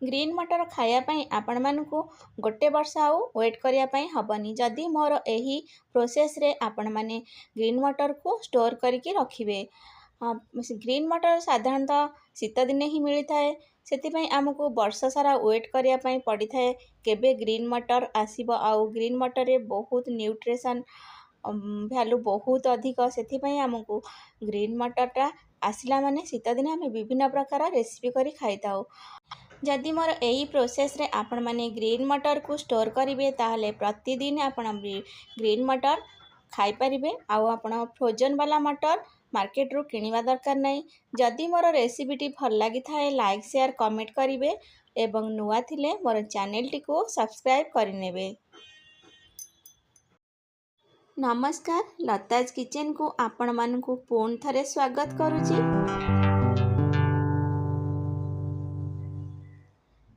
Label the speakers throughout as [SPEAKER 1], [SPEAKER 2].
[SPEAKER 1] Green मटर खायापाई आपण मानकु गोटे वर्ष आउ वेट करिया हबनी। जदि मोर एही प्रोसेस रे आपण माने ग्रीन मटर को स्टोर करके रखिबे। ग्रीन मटर साधारणतः शीत दिने ही मिली थाए, सेतिपाई आमको वर्ष सारा वेट करिया पड़ी थाए केबे ग्रीन मटर आसीबो। आउ ग्रीन मटर रे बहुत न्यूट्रिशन भैल्यू बहुत अधिक, से आमको ग्रीन मटरटा आसला माने शीत दिने आम विभिन्न प्रकार रेसिपी करी खाई थाउ। जदि मोर यही प्रोसेस रे आपण माने ग्रीन मटर को स्टोर करेंगे ताहले प्रतिदिन आपण ग्रीन मटर खाई पारिबे। आउ आपण फ्रोजन वाला मटर मार्केट रू किनिबा दरकार नहीं। जदि मोर रेसिपीटी भल लगी थाए लाइक शेयर कमेंट करेंगे एवं नुआ थिले मोर चैनल टी को सब्सक्राइब करिनेबे। नमस्कार, लताज किचन को आपण मानकु पुणी थरे स्वागत करुची।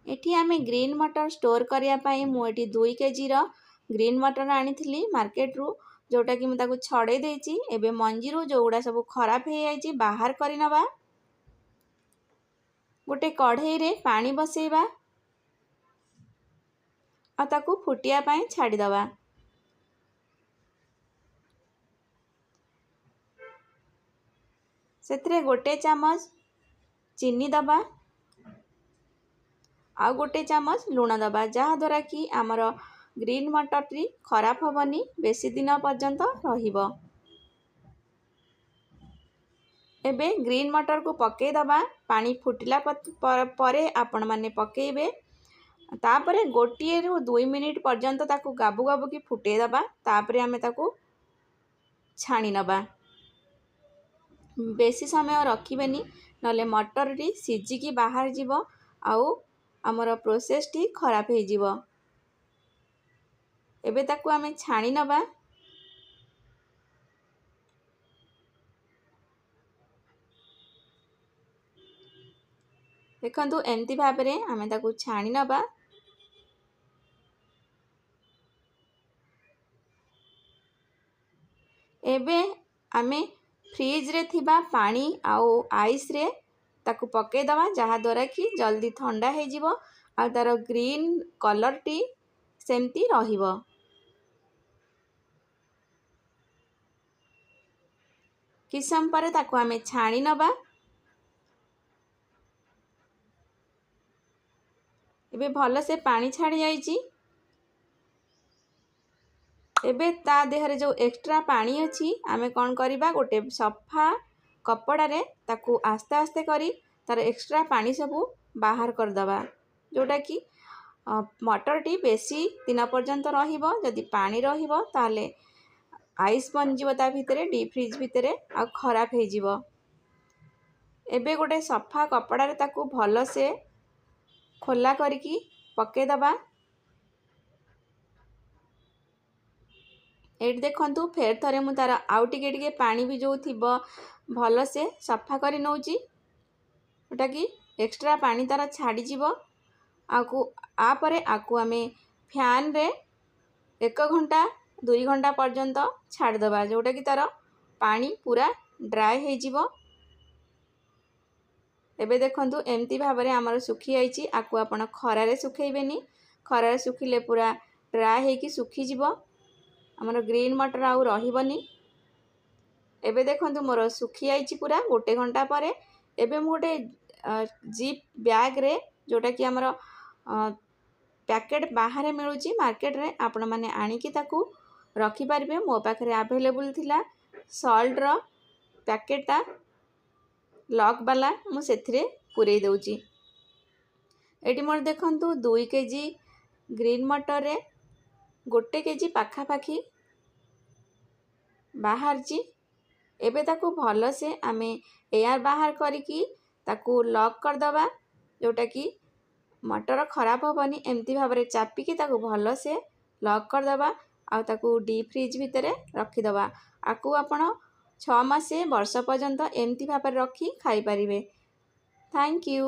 [SPEAKER 1] एठी आमे ग्रीन मटर स्टोर करिया पाई मुझे 2 केजी ग्रीन मटर आनी मार्केट रू, जोटा कि मुझे छड़े देची। एबे मंजी रू जो गुड़ा सब खराब हो जाइए बाहर करी नबा। गोटे कढ़ई रे पानी बसेबा आ ताकू फुटिया पाई छाड़ी दबा। सेतरे गोटे चामच चीनी दबा आ गोटे चामच लुण दबा, जहा द्वारा कि आमर ग्रीन मटर टी खराब होबनी, बेसी दिन पर्यंत रहिबो। एबे ग्रीन मटर को पके दबा। पानी फुटिला परे आपण माने पकेबे। तापरे गोटिए रु 2 मिनिट पर्यंत ताकू गाबू गाबू की फुटे दबा। तापरे आमे ताकू छाणी नबा। बेसी समय रखिबेनी, नले मटर टी सिझिकी बाहर जीवो आउ आमर प्रोसेस टी खराब हो जीवो। एबे ताकू आमे छाणी नबा। देखंतु एमती भाबरे आमे ताकू छाणी नबा। एबे आमे फ्रिज रे थिबा पानी आउ आइस रे ताकू पके दबा, जहा द्वारा कि जल्दी ठंडा हो जीवो आ तार ग्रीन कलर टी सेमती रहिबो। किछ समय परे ताकू आमे छाणी नबा। एबे भल से पानी छाड़ी जाइची। एबे ता देहरे जो एक्स्ट्रा पानी अच्छी आमे कौन करिबा, गोटे सफा कपड़ा रे ताकू आस्ते आस्ते करी तार एक्स्ट्रा पानी सबू बाहर कर दबा, जोटा कि मटर टी बेसी दिन पर्यंत रहिबो। जदि पानी रहिबो ताले आइस बन जीवो ता भितरे, डीप फ्रिज भितरे आ खराब हो जीवो। एबे गोटे सफा कपड़ा रे ताकू भल से खोला करके पके दबा। एट देखंतु फेर थरे मु तार आउ टिके पानी भी जो थिबो भल से सफा करी नौची, जोटा कि एक्स्ट्रा पानी तार छाड़ी जीवो। आपर आकू आमे फैन रे 1 घंटा 2 घंटा पर्यंत छाड़ दबा, जोटा कि तार पानी पूरा ड्राई हो जीवो। एबे देखंतु एमती भाबरे आमर सुखी आइची। आकू आपण खरा रे सुखेइबेनी, खरा रे सुखिले पूरा ड्राई हेकी सुखी जीवो, आमर ग्रीन मटर आउ रहिबनी। एबे देखंतु मोर सुखी आइची पूरा 1 घंटा परे। एबे मु गोटे जिप बैग रे, जोटा कि आमर पैकेट बाहर मिलूची मार्केट रे, आपण माने आनिकी ताकू रखी पारिबे। मो पाखरे अवेलेबल थिला सॉल्ट रो पैकेटा लॉक वाला, मु सेथिरे पुरे दउची। एटी मोर देखंतु 2 केजी ग्रीन मटर रे 1 केजी पाखा पाखी बाहर जी। एबे ताकू भल से आमे एयर बाहर करिकी ताकू लॉक कर दबा, जोटा कि मटर खराब होबनी। एमती भाबरे चापिकी ताकू भल से लॉक कर दबा आ ताकू डीप फ्रिज भितरे रखी दबा। आकू आपण 6 मासे वर्ष पर्यंत एमती भाबरे रखी खाई पारिबे। Thank you.